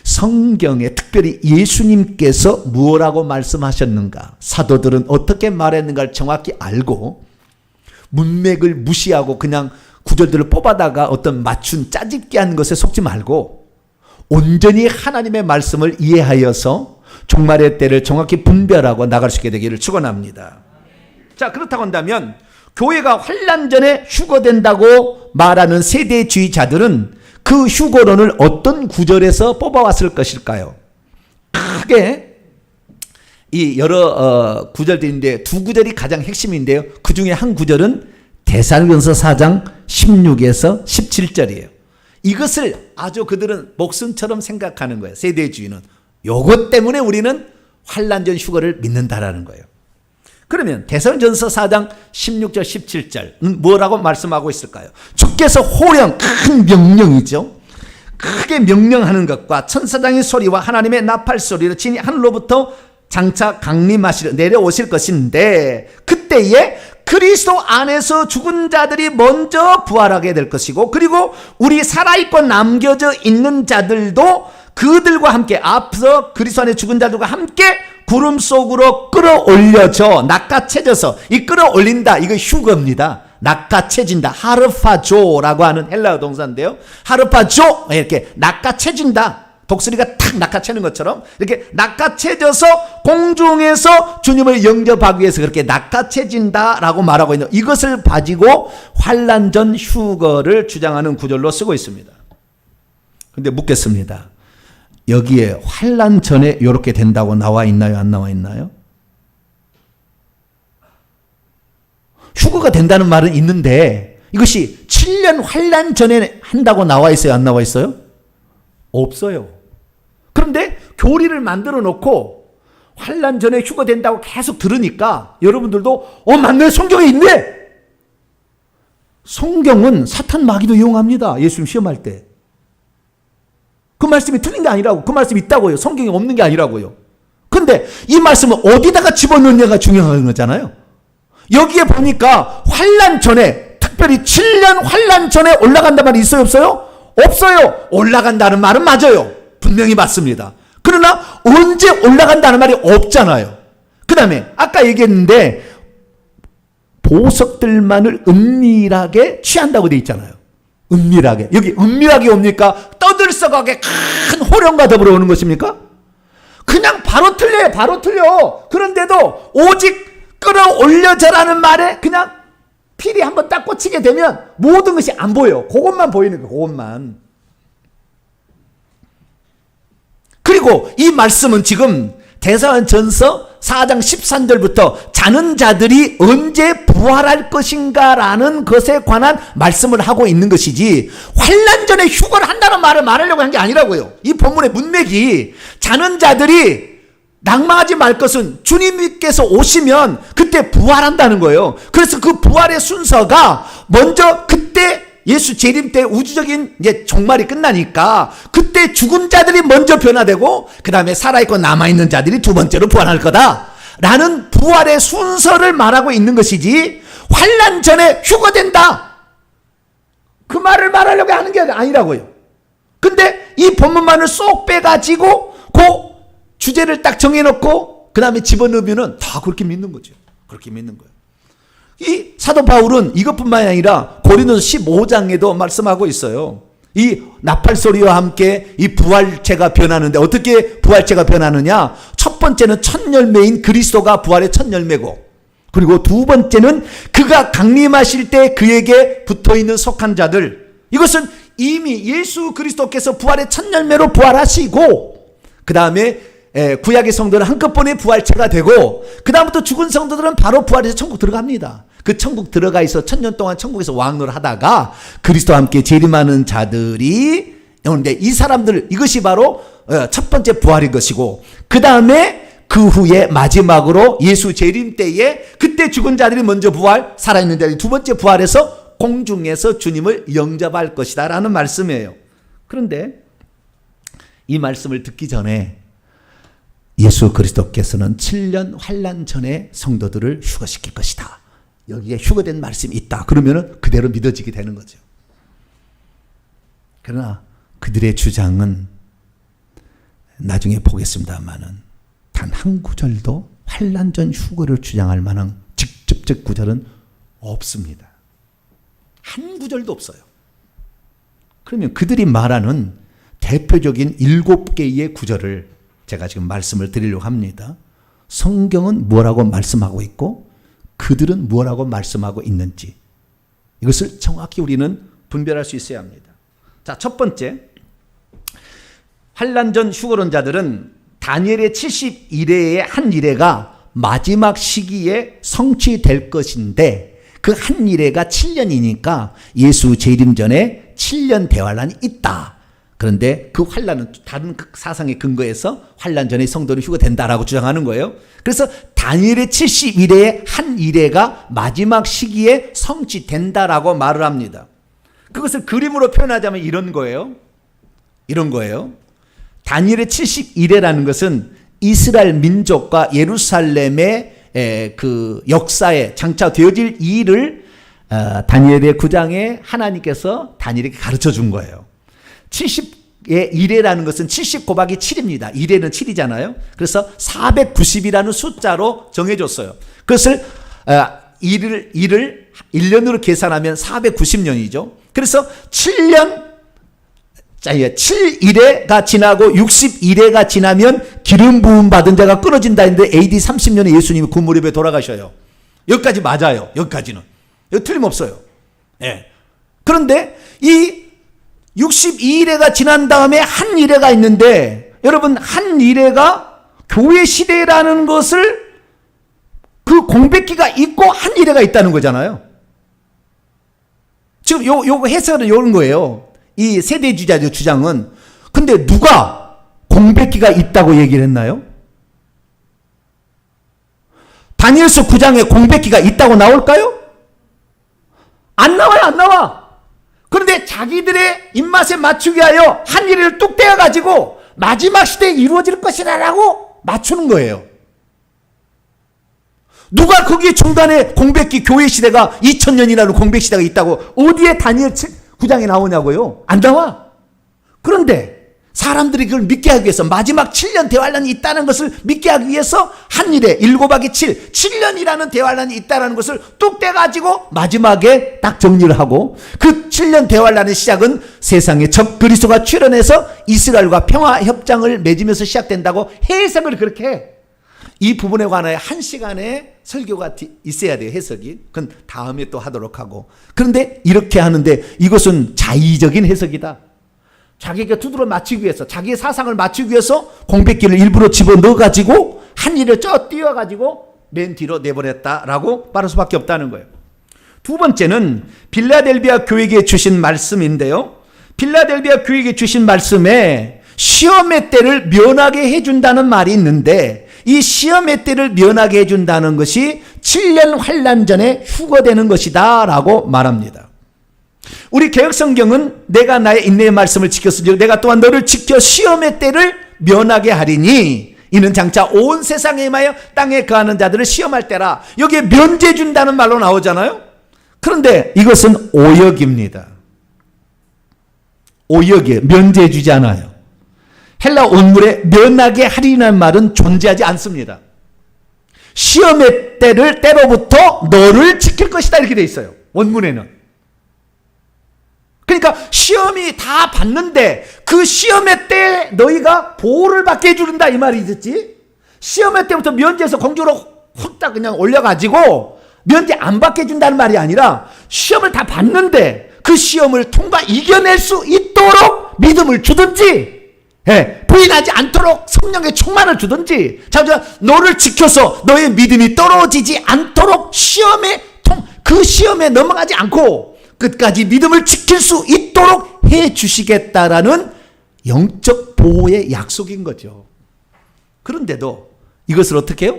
성경에 특별히 예수님께서 무엇라고 말씀하셨는가, 사도들은 어떻게 말했는가를 정확히 알고 문맥을 무시하고 그냥 구절들을 뽑아다가 어떤 맞춘 짜집기 하는 것에 속지 말고 온전히 하나님의 말씀을 이해하여서 종말의 때를 정확히 분별하고 나갈 수 있게 되기를 축원합니다. 자, 그렇다고 한다면 교회가 환난 전에 휴거된다고 말하는 세대주의자들은 그 휴거론을 어떤 구절에서 뽑아왔을 것일까요? 크게 이 여러 구절들인데 두 구절이 가장 핵심인데요. 그 중에 한 구절은 데살로니가서 4장 16에서 17절이에요. 이것을 아주 그들은 목숨처럼 생각하는 거예요. 세대주의는. 요것 때문에 우리는 환난 전 휴거를 믿는다라는 거예요. 그러면 데살로니가서 4장 16절 17절은 뭐라고 말씀하고 있을까요? 주께서 호령, 큰 명령이죠. 크게 명령하는 것과 천사장의 소리와 하나님의 나팔 소리로 진이 하늘로부터 장차 강림하시려 내려오실 것인데 그때에 그리스도 안에서 죽은 자들이 먼저 부활하게 될 것이고, 그리고 우리 살아있고 남겨져 있는 자들도 그들과 함께 앞서 그리스도 안에 죽은 자들과 함께 구름 속으로 끌어올려져 낚아채져서, 이 끌어올린다 이거 휴거입니다. 낚아채진다, 하르파조라고 하는 헬라어 동사인데요. 하르파조, 이렇게 낚아채진다, 독수리가 탁 낚아채는 것처럼 이렇게 낚아채져서 공중에서 주님을 영접하기 위해서 그렇게 낚아채진다라고 말하고 있는, 이것을 가지고 환난 전 휴거를 주장하는 구절로 쓰고 있습니다. 그런데 묻겠습니다. 여기에 환난 전에 이렇게 된다고 나와 있나요? 안 나와 있나요? 휴거가 된다는 말은 있는데 이것이 7년 환난 전에 한다고 나와 있어요? 안 나와 있어요? 없어요. 그런데 교리를 만들어 놓고 환난 전에 휴거된다고 계속 들으니까 여러분들도 맞네, 성경에 있네. 성경은 사탄 마귀도 이용합니다. 예수님 시험할 때. 그 말씀이 틀린 게 아니라고, 그 말씀이 있다고요. 성경에 없는 게 아니라고요. 근데 이 말씀을 어디다가 집어넣느냐가 중요한 거잖아요. 여기에 보니까 환난 전에, 특별히 7년 환난 전에 올라간다는 말이 있어요, 없어요? 없어요. 올라간다는 말은 맞아요. 분명히 맞습니다. 그러나 언제 올라간다는 말이 없잖아요. 그 다음에 아까 얘기했는데 보석들만을 은밀하게 취한다고 돼 있잖아요. 은밀하게. 여기 은밀하게 옵니까? 떠들썩하게 큰 호령과 더불어 오는 것입니까? 그냥 바로 틀려요. 바로 틀려. 그런데도 오직 끌어올려져라는 말에 그냥 필이 한번 딱 꽂히게 되면 모든 것이 안 보여. 그것만 보이는 거예요. 그것만. 그리고 이 말씀은 지금 데살로니가전서 4장 13절부터 자는 자들이 언제 부활할 것인가라는 것에 관한 말씀을 하고 있는 것이지, 환난 전에 휴거를 한다는 말을 말하려고 한 게 아니라고요. 이 본문의 문맥이 자는 자들이 낭망하지 말 것은 주님께서 오시면 그때 부활한다는 거예요. 그래서 그 부활의 순서가 먼저 그때 예수 재림 때 우주적인 이제 종말이 끝나니까 그때 죽은 자들이 먼저 변화되고 그 다음에 살아있고 남아있는 자들이 두 번째로 부활할 거다 라는 부활의 순서를 말하고 있는 것이지, 환난 전에 휴거된다 그 말을 말하려고 하는 게 아니라고요. 근데 이 본문만을 쏙 빼가지고 그 주제를 딱 정해놓고 그 다음에 집어넣으면 다 그렇게 믿는 거죠. 그렇게 믿는 거예요. 이 사도 바울은 이것뿐만이 아니라 고린도서 15장에도 말씀하고 있어요. 이 나팔 소리와 함께 이 부활체가 변하는데 어떻게 부활체가 변하느냐? 첫 번째는 첫 열매인 그리스도가 부활의 첫 열매고, 그리고 두 번째는 그가 강림하실 때 그에게 붙어있는 속한 자들. 이것은 이미 예수 그리스도께서 부활의 첫 열매로 부활하시고 그 다음에 구약의 성도는 한꺼번에 부활체가 되고 그 다음부터 죽은 성도들은 바로 부활해서 천국 들어갑니다. 그 천국 들어가 있어 1000년 동안 천국에서 왕노를 하다가 그리스도와 함께 재림하는 자들이 오는데 이 사람들 이것이 바로 첫 번째 부활인 것이고 그 다음에 그 후에 마지막으로 예수 재림 때에 그때 죽은 자들이 먼저 부활, 살아있는 자들이 두 번째 부활해서 공중에서 주님을 영접할 것이다 라는 말씀이에요. 그런데 이 말씀을 듣기 전에 예수 그리스도께서는 7년 환난 전에 성도들을 휴거시킬 것이다. 여기에 휴거된 말씀이 있다. 그러면 그대로 믿어지게 되는 거죠. 그러나 그들의 주장은 나중에 보겠습니다만은 단 한 구절도 환난 전 휴거를 주장할 만한 직접적 구절은 없습니다. 한 구절도 없어요. 그러면 그들이 말하는 대표적인 7개의 구절을 제가 지금 말씀을 드리려고 합니다. 성경은 뭐라고 말씀하고 있고 그들은 뭐라고 말씀하고 있는지 이것을 정확히 우리는 분별할 수 있어야 합니다. 자, 첫 번째, 환난 전 휴거론자들은 다니엘의 70일의 한 일회가 마지막 시기에 성취될 것인데 그 한 일회가 7년이니까 예수 재림 전에 7년 대환란이 있다. 그런데 그 환란은 다른 사상의 근거에서 환란 전에 성도는 휴거된다라고 주장하는 거예요. 그래서 다니엘의 70일의 한 일회가 마지막 시기에 성취된다라고 말을 합니다. 그것을 그림으로 표현하자면 이런 거예요. 다니엘의 70일회라는 것은 이스라엘 민족과 예루살렘의 그 역사에 장차 되어질 일을 다니엘의 9장에 하나님께서 다니엘에게 가르쳐 준 거예요. 70의 일회라는 것은 70 곱하기 7입니다. 일회는 7이잖아요. 그래서 490이라는 숫자로 정해줬어요. 그것을 일을 1년으로 계산하면 490년이죠. 그래서 7일회가 지나고 60일회가 지나면 기름 부음 받은 자가 끊어진다 했는데 AD 30년에 예수님이 그 무렵에 돌아가셔요. 여기까지 맞아요. 여기까지는. 여기 틀림없어요. 예. 그런데 이 62일회가 지난 다음에 한 일회가 있는데 여러분 한 일회가 교회 시대라는 것을 그 공백기가 있고 한 일회가 있다는 거잖아요. 지금 요거 해석은 요런 거예요. 이 세대주의자의 주장은 근데 누가 공백기가 있다고 얘기를 했나요? 다니엘서 9장에 공백기가 있다고 나올까요? 안 나와요. 안 나와. 그런데 자기들의 입맛에 맞추기 위하여 한 일을 뚝 떼어가지고 마지막 시대에 이루어질 것이라고 맞추는 거예요. 누가 거기에 중간에 공백기 교회 시대가 2000년이라는 공백 시대가 있다고 어디에 다니엘 9장에 나오냐고요? 안 나와. 그런데 사람들이 그걸 믿게 하기 위해서 마지막 7년 대환란이 있다는 것을 믿게 하기 위해서 한 일에 7 곱하기 7, 7년이라는 대환란이 있다는 것을 뚝 떼가지고 마지막에 딱 정리를 하고 그 7년 대환란의 시작은 세상에 적 그리스도가 출현해서 이스라엘과 평화협정을 맺으면서 시작된다고 해석을 그렇게 해. 이 부분에 관하여 1시간의 설교가 있어야 돼요. 해석이. 그건 다음에 또 하도록 하고. 그런데 이렇게 하는데 이것은 자의적인 해석이다. 자기가 두드러 맞추기 위해서 자기의 사상을 맞추기 위해서 공백기를 일부러 집어넣어가지고 한 일을 띄워가지고 맨 뒤로 내버렸다라고 말할 수밖에 없다는 거예요. 두 번째는 빌라델비아 교회에게 주신 말씀인데요. 빌라델비아 교회에게 주신 말씀에 시험의 때를 면하게 해준다는 말이 있는데 이 시험의 때를 면하게 해준다는 것이 7년 환난 전에 휴거되는 것이다 라고 말합니다. 우리 개혁성경은 내가 나의 인내의 말씀을 지켰으니 내가 또한 너를 지켜 시험의 때를 면하게 하리니 이는 장차 온 세상에 임하여 땅에 거하는 자들을 시험할 때라. 여기에 면제 준다는 말로 나오잖아요. 그런데 이것은 오역입니다. 오역이에요. 면제 주지 않아요. 헬라 원문에 면하게 하리라는 말은 존재하지 않습니다. 시험의 때로부터 너를 지킬 것이다 이렇게 돼 있어요. 원문에는. 그러니까 시험이 다 봤는데 그 시험의 때 너희가 보호를 받게 해주는다 이 말이겠지. 시험의 때부터 면제해서 공주로 훅딱 그냥 올려가지고 면제 안 받게 해준다는 말이 아니라 시험을 다 봤는데 그 시험을 통과 이겨낼 수 있도록 믿음을 주든지 부인하지 않도록 성령의 충만을 주든지, 너를 지켜서 너의 믿음이 떨어지지 않도록 그 시험에 넘어가지 않고 끝까지 믿음을 지킬 수 있도록 해 주시겠다라는 영적 보호의 약속인 거죠. 그런데도 이것을 어떻게 해요?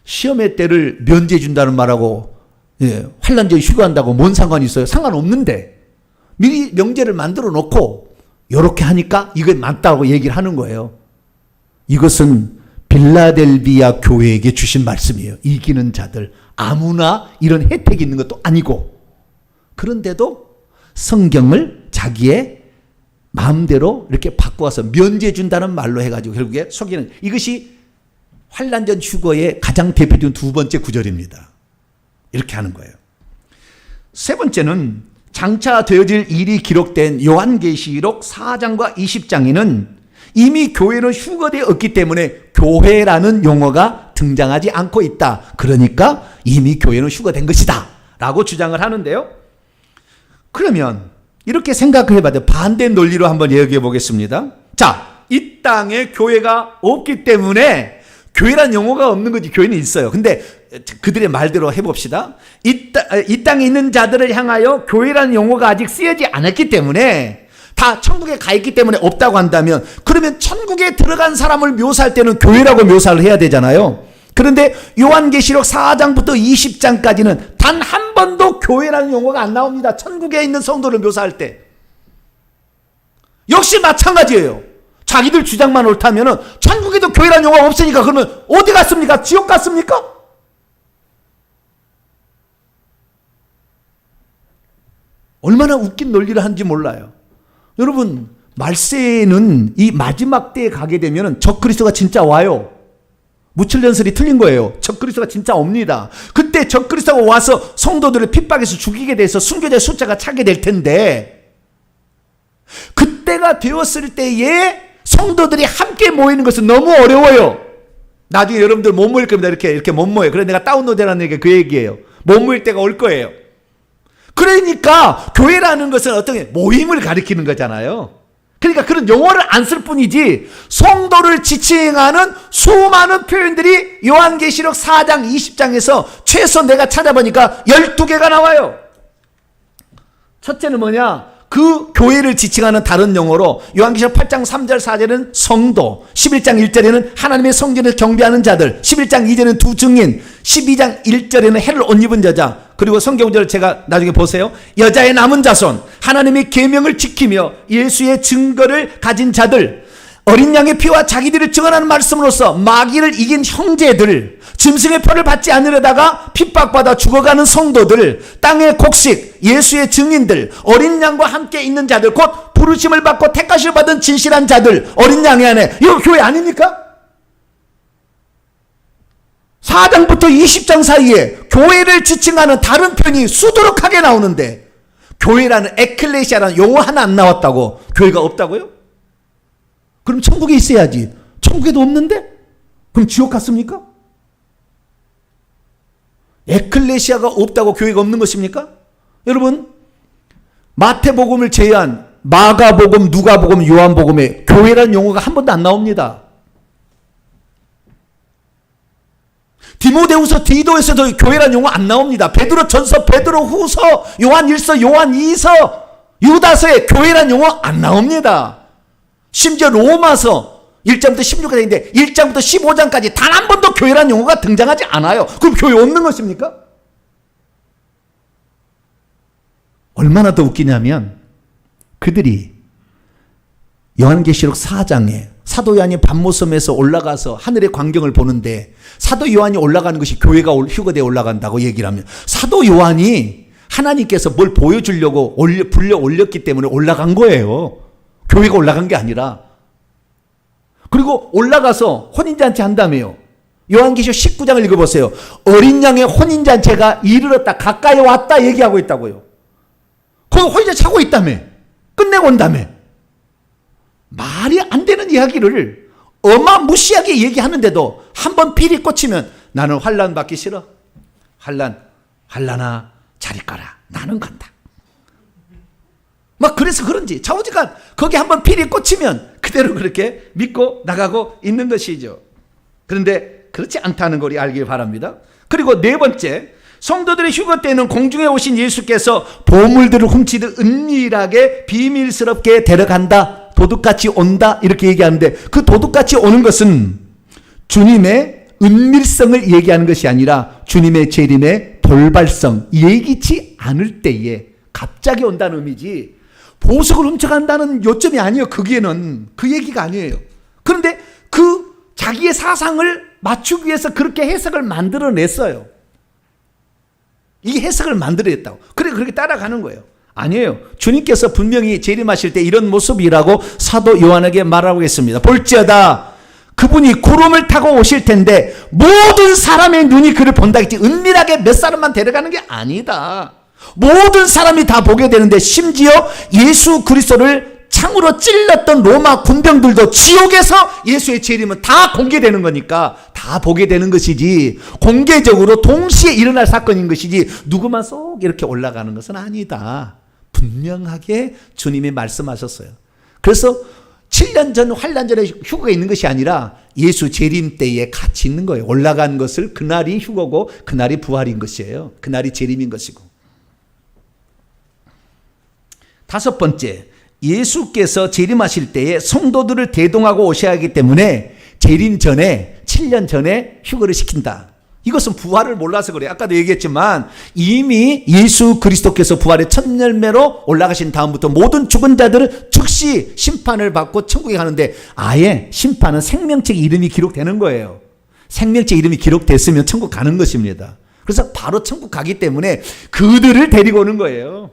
시험의 때를 면제해 준다는 말하고 환난전에 휴거한다고 뭔 상관이 있어요? 상관없는데 미리 명제를 만들어 놓고 이렇게 하니까 이게 맞다고 얘기를 하는 거예요. 이것은 빌라델비아 교회에게 주신 말씀이에요. 이기는 자들, 아무나 이런 혜택이 있는 것도 아니고, 그런데도 성경을 자기의 마음대로 이렇게 바꿔서 면제해 준다는 말로 해가지고 결국에 속이는, 이것이 환난전 휴거의 가장 대표적인 두 번째 구절입니다. 이렇게 하는 거예요. 세 번째는 장차 되어질 일이 기록된 요한계시록 4장과 20장에는 이미 교회는 휴거되었기 때문에 교회라는 용어가 등장하지 않고 있다. 그러니까 이미 교회는 휴거된 것이다 라고 주장을 하는데요. 그러면 이렇게 생각을 해봐야 돼요. 반대 논리로 한번 얘기해 보겠습니다. 자, 이 땅에 교회가 없기 때문에 교회란 용어가 없는 거지. 교회는 있어요. 근데 그들의 말대로 해봅시다. 이 땅에 있는 자들을 향하여 교회라는 용어가 아직 쓰여지 않았기 때문에, 다 천국에 가 있기 때문에 없다고 한다면, 그러면 천국에 들어간 사람을 묘사할 때는 교회라고 묘사를 해야 되잖아요. 그런데 요한계시록 4장부터 20장까지는 단 한 번도 교회라는 용어가 안 나옵니다. 천국에 있는 성도를 묘사할 때. 역시 마찬가지예요. 자기들 주장만 옳다면 천국에도 교회라는 용어가 없으니까 그러면 어디 갔습니까? 지옥 갔습니까? 얼마나 웃긴 논리를 하는지 몰라요. 여러분, 말세는 이 마지막 때에 가게 되면 적그리스도가 진짜 와요. 무칠년설이 틀린 거예요. 적그리스도가 진짜 옵니다. 그때 적그리스도가 와서 성도들을 핍박해서 죽이게 돼서 순교자의 숫자가 차게 될 텐데, 그때가 되었을 때에 성도들이 함께 모이는 것은 너무 어려워요. 나중에 여러분들 못 모일 겁니다. 이렇게 못 모여요. 그래서 내가 다운로드라는 얘기가 그 얘기예요. 못 모일 때가 올 거예요. 그러니까 교회라는 것은 어떤 모임을 가리키는 거잖아요. 그러니까 그런 용어를 안 쓸 뿐이지, 성도를 지칭하는 수많은 표현들이 요한계시록 4장 20장에서 최소 내가 찾아보니까 12개가 나와요. 첫째는 뭐냐? 그 교회를 지칭하는 다른 용어로 요한계시록 8장 3절 4절은 성도, 11장 1절에는 하나님의 성전을 경배하는 자들, 11장 2절에는 두 증인, 12장 1절에는 해를 옷 입은 여자, 그리고 성경절을 제가 나중에 보세요. 여자의 남은 자손, 하나님의 계명을 지키며 예수의 증거를 가진 자들, 어린 양의 피와 자기들을 증언하는 말씀으로써 마귀를 이긴 형제들, 짐승의 표를 받지 않으려다가 핍박받아 죽어가는 성도들, 땅의 곡식, 예수의 증인들, 어린 양과 함께 있는 자들, 곧 부르심을 받고 택하심을 받은 진실한 자들, 어린 양의 안에, 이거 교회 아닙니까? 4장부터 20장 사이에 교회를 지칭하는 다른 편이 수두룩하게 나오는데, 교회라는 에클레시아라는 용어 하나 안 나왔다고 교회가 없다고요? 그럼 천국에 있어야지. 천국에도 없는데? 그럼 지옥 갔습니까? 에클레시아가 없다고 교회가 없는 것입니까? 여러분, 마태복음을 제외한 마가복음, 누가복음, 요한복음에 교회라는 용어가 한 번도 안 나옵니다. 디모데후서, 디도에서도 교회라는 용어 안 나옵니다. 베드로전서, 베드로후서, 요한일서, 요한이서, 유다서에 교회라는 용어 안 나옵니다. 심지어 로마서 1장부터 16장인데 1장부터 15장까지 단 한 번도 교회라는 용어가 등장하지 않아요. 그럼 교회 없는 것입니까? 얼마나 더 웃기냐면, 그들이 요한계시록 4장에 사도 요한이 밤모섬에서 올라가서 하늘의 광경을 보는데, 사도 요한이 올라가는 것이 교회가 휴거되어 올라간다고 얘기를 하면, 사도 요한이 하나님께서 뭘 보여주려고 불려 올렸기 때문에 올라간 거예요. 교회가 올라간 게 아니라. 그리고 올라가서 혼인잔치 한다며요. 요한계시록 19장을 읽어보세요. 어린 양의 혼인잔치가 이르렀다, 가까이 왔다 얘기하고 있다고요. 거기 혼인잔치 하고 있다며. 끝내고 온다며. 말이 안 되는 이야기를 어마무시하게 얘기하는데도 한번 필이 꽂히면, 나는 환난 받기 싫어. 환난아 잘 있거라. 나는 간다. 막 그래서 그런지 좌우지간 거기 한번 필이 꽂히면 그대로 그렇게 믿고 나가고 있는 것이죠. 그런데 그렇지 않다는 걸 알길 바랍니다. 그리고 네 번째, 성도들의 휴거 때는 공중에 오신 예수께서 보물들을 훔치듯 은밀하게 비밀스럽게 데려간다, 도둑같이 온다 이렇게 얘기하는데, 그 도둑같이 오는 것은 주님의 은밀성을 얘기하는 것이 아니라 주님의 재림의 돌발성, 예기치 않을 때에 갑자기 온다는 의미지, 보석을 훔쳐간다는 요점이 아니에요. 거기에는 그 얘기가 아니에요. 그런데 그 자기의 사상을 맞추기 위해서 그렇게 해석을 만들어냈어요. 이 해석을 만들어냈다고. 그래 그렇게 따라가는 거예요. 아니에요. 주님께서 분명히 재림하실 때 이런 모습이라고 사도 요한에게 말하고 있습니다. 볼지어다 그분이 구름을 타고 오실 텐데 모든 사람의 눈이 그를 본다 했지, 은밀하게 몇 사람만 데려가는 게 아니다. 모든 사람이 다 보게 되는데, 심지어 예수 그리스도를 창으로 찔렀던 로마 군병들도 지옥에서 예수의 재림은 다 공개되는 거니까 다 보게 되는 것이지, 공개적으로 동시에 일어날 사건인 것이지 누구만 쏙 이렇게 올라가는 것은 아니다. 분명하게 주님이 말씀하셨어요. 그래서 7년 전 환란 전에 휴거가 있는 것이 아니라 예수 재림 때에 같이 있는 거예요. 올라간 것을 그날이 휴거고 그날이 부활인 것이에요. 그날이 재림인 것이고. 다섯 번째, 예수께서 재림하실 때에 성도들을 대동하고 오셔야 하기 때문에 재림 전에 7년 전에 휴거를 시킨다. 이것은 부활을 몰라서 그래요. 아까도 얘기했지만 이미 예수 그리스도께서 부활의 첫 열매로 올라가신 다음부터 모든 죽은 자들은 즉시 심판을 받고 천국에 가는데, 아예 심판은 생명책 이름이 기록되는 거예요. 생명책 이름이 기록됐으면 천국 가는 것입니다. 그래서 바로 천국 가기 때문에 그들을 데리고 오는 거예요.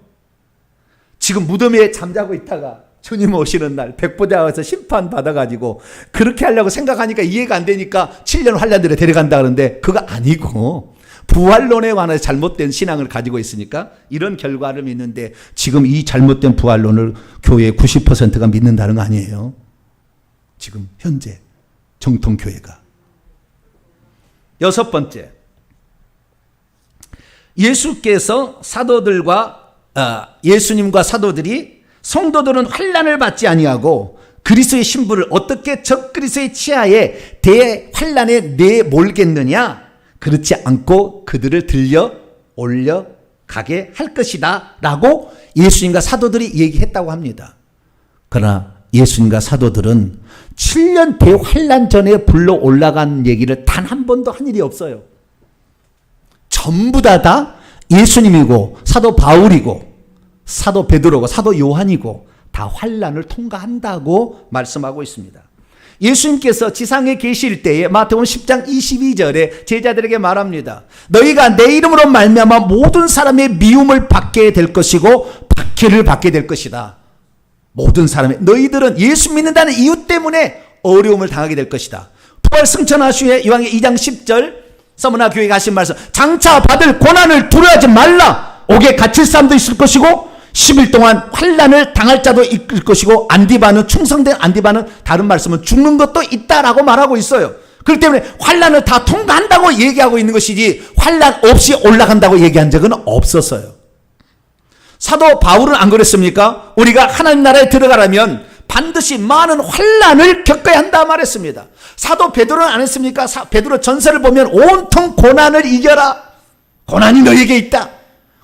지금 무덤에 잠자고 있다가 주님 오시는 날 백보자에서 심판 받아가지고 그렇게 하려고 생각하니까 이해가 안 되니까 7년 환란들에 데려간다 그러는데, 그거 아니고 부활론에 관한 잘못된 신앙을 가지고 있으니까 이런 결과를 믿는데, 지금 이 잘못된 부활론을 교회의 90%가 믿는다는 거 아니에요. 지금 현재 정통교회가. 여섯 번째, 예수께서 예수님과 사도들이 성도들은 환란을 받지 아니하고 그리스도의 신부를 어떻게 적 그리스도의 치하에 대환란에 내몰겠느냐, 그렇지 않고 그들을 들려 올려가게 할 것이다 라고 예수님과 사도들이 얘기했다고 합니다. 그러나 예수님과 사도들은 7년 대환란 전에 불러 올라간 얘기를 단 한 번도 한 일이 없어요. 전부 다 예수님이고 사도 바울이고 사도 베드로고 사도 요한이고 다 환란을 통과한다고 말씀하고 있습니다. 예수님께서 지상에 계실 때에 마태복음 10장 22절에 제자들에게 말합니다. 너희가 내 이름으로 말미암아 모든 사람의 미움을 받게 될 것이고 박해를 받게 될 것이다. 모든 사람의, 너희들은 예수 믿는다는 이유 때문에 어려움을 당하게 될 것이다. 부활 승천하시에 요한계 2장 10절 서머나 교회에 가신 말씀, 장차 받을 고난을 두려워하지 말라. 옥에 갇힐 사람도 있을 것이고 10일 동안 환란을 당할 자도 있을 것이고 안디바는, 충성된 안디바는 다른 말씀은 죽는 것도 있다라고 말하고 있어요. 그렇기 때문에 환란을 다 통과한다고 얘기하고 있는 것이지 환란 없이 올라간다고 얘기한 적은 없었어요. 사도 바울은 안 그랬습니까? 우리가 하나님 나라에 들어가려면 반드시 많은 환란을 겪어야 한다 말했습니다. 사도 베드로는 안 했습니까? 베드로 전서를 보면 온통 고난을 이겨라. 고난이 너에게 있다.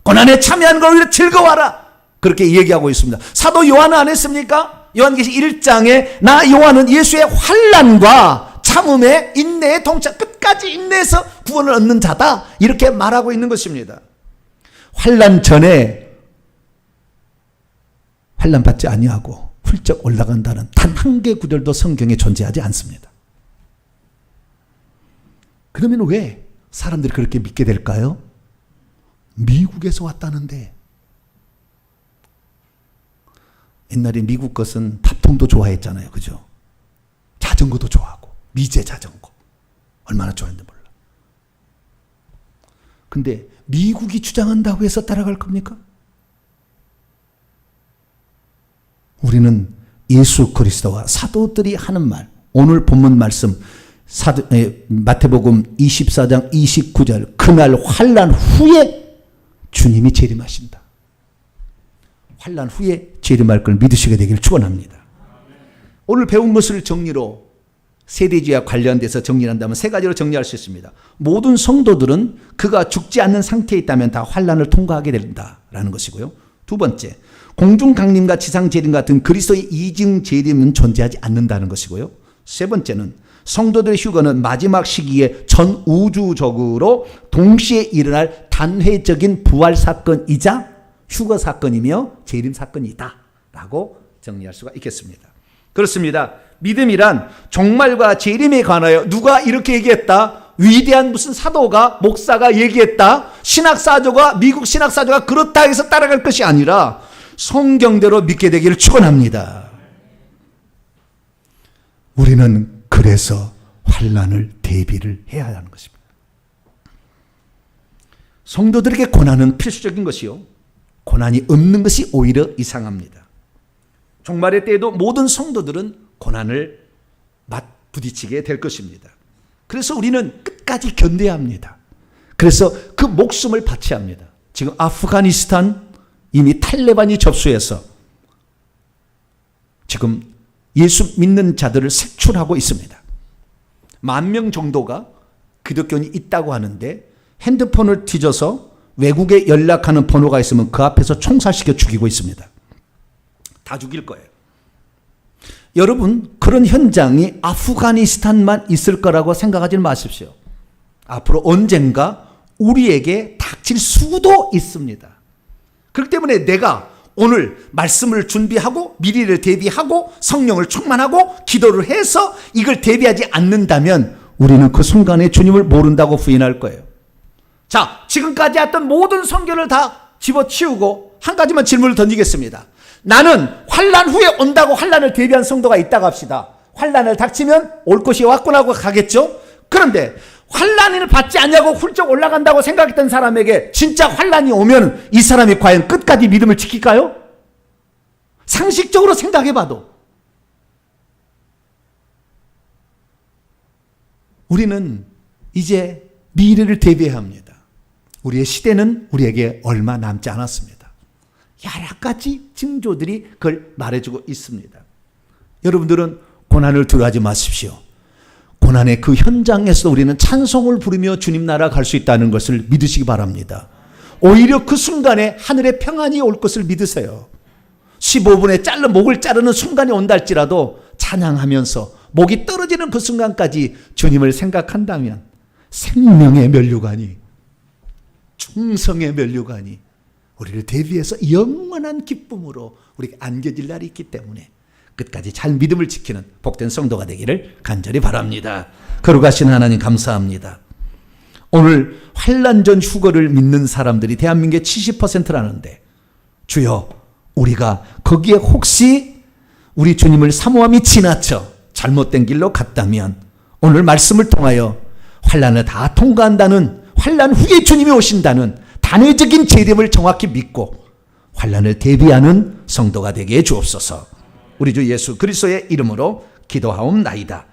고난에 참여하는 걸 오히려 즐거워하라. 그렇게 얘기하고 있습니다. 사도 요한은 안 했습니까? 요한계시 1장에 나 요한은 예수의 환난과 참음의 인내의 동차, 끝까지 인내해서 구원을 얻는 자다. 이렇게 말하고 있는 것입니다. 환난 전에 환난 받지 아니하고 훌쩍 올라간다는 단 한 개 구절도 성경에 존재하지 않습니다. 그러면 왜 사람들이 그렇게 믿게 될까요? 미국에서 왔다는데. 옛날에 미국 것은 탑통도 좋아했잖아요. 그죠? 자전거도 좋아하고 미제 자전거 얼마나 좋아했는지 몰라. 근데 미국이 주장한다고 해서 따라갈 겁니까? 우리는 예수 그리스도와 사도들이 하는 말, 오늘 본문 말씀 마태복음 24장 29절, 그날 환난 후에 주님이 재림하신다. 환난 후에 재림할 걸 믿으시게 되기를 축원합니다. 오늘 배운 것을 정리로 세대주의와 관련돼서 정리한다면 세 가지로 정리할 수 있습니다. 모든 성도들은 그가 죽지 않는 상태에 있다면 다 환난을 통과하게 된다라는 것이고요. 두 번째, 공중 강림과 지상 재림 같은 그리스도의 이중 재림은 존재하지 않는다는 것이고요. 세 번째는 성도들의 휴거는 마지막 시기에 전 우주적으로 동시에 일어날 단회적인 부활 사건이자 휴거 사건이며 재림 사건이다라고 정리할 수가 있겠습니다. 그렇습니다. 믿음이란 종말과 재림에 관하여 누가 이렇게 얘기했다, 위대한 무슨 사도가 목사가 얘기했다, 신학사조가 미국 신학사조가 그렇다 해서 따라갈 것이 아니라 성경대로 믿게 되기를 축원합니다. 우리는 그래서 환난을 대비를 해야 하는 것입니다. 성도들에게 고난은 필수적인 것이요, 고난이 없는 것이 오히려 이상합니다. 종말의 때에도 모든 성도들은 고난을 맞부딪히게 될 것입니다. 그래서 우리는 끝까지 견뎌야 합니다. 그래서 그 목숨을 바쳐야 합니다. 지금 아프가니스탄 이미 탈레반이 접수해서 지금 예수 믿는 자들을 색출하고 있습니다. 10,000명 정도가 기독교인이 있다고 하는데 핸드폰을 뒤져서 외국에 연락하는 번호가 있으면 그 앞에서 총살시켜 죽이고 있습니다. 다 죽일 거예요. 여러분, 그런 현장이 아프가니스탄만 있을 거라고 생각하지 마십시오. 앞으로 언젠가 우리에게 닥칠 수도 있습니다. 그렇기 때문에 내가 오늘 말씀을 준비하고 미래를 대비하고 성령을 충만하고 기도를 해서 이걸 대비하지 않는다면 우리는 그 순간에 주님을 모른다고 부인할 거예요. 자, 지금까지 했던 모든 선교를 다 집어치우고 한 가지만 질문을 던지겠습니다. 나는 환난 후에 온다고 환난을 대비한 성도가 있다고 합시다. 환난을 닥치면 올 것이 왔군 하고 가겠죠. 그런데 환난을 받지 않냐고 훌쩍 올라간다고 생각했던 사람에게 진짜 환난이 오면 이 사람이 과연 끝까지 믿음을 지킬까요? 상식적으로 생각해봐도 우리는 이제 미래를 대비해야 합니다. 우리의 시대는 우리에게 얼마 남지 않았습니다. 여러 가지 징조들이 그걸 말해주고 있습니다. 여러분들은 고난을 두려워하지 마십시오. 고난의 그 현장에서 우리는 찬송을 부르며 주님 나라 갈 수 있다는 것을 믿으시기 바랍니다. 오히려 그 순간에 하늘의 평안이 올 것을 믿으세요. 15분에 목을 자르는 순간이 온다 할지라도 찬양하면서 목이 떨어지는 그 순간까지 주님을 생각한다면 생명의 면류관이, 충성의 면류관이 우리를 대비해서 영원한 기쁨으로 우리가 안겨질 날이 있기 때문에 끝까지 잘 믿음을 지키는 복된 성도가 되기를 간절히 바랍니다. 거룩하신 하나님 감사합니다. 오늘 환난 전 휴거를 믿는 사람들이 대한민국의 70%라는데 주여, 우리가 거기에 혹시 우리 주님을 사모함이 지나쳐 잘못된 길로 갔다면 오늘 말씀을 통하여 환난을 다 통과한다는, 환난 후에 주님이 오신다는 단회적인 재림을 정확히 믿고 환난을 대비하는 성도가 되게 해 주옵소서. 우리 주 예수 그리스도의 이름으로 기도하옵나이다.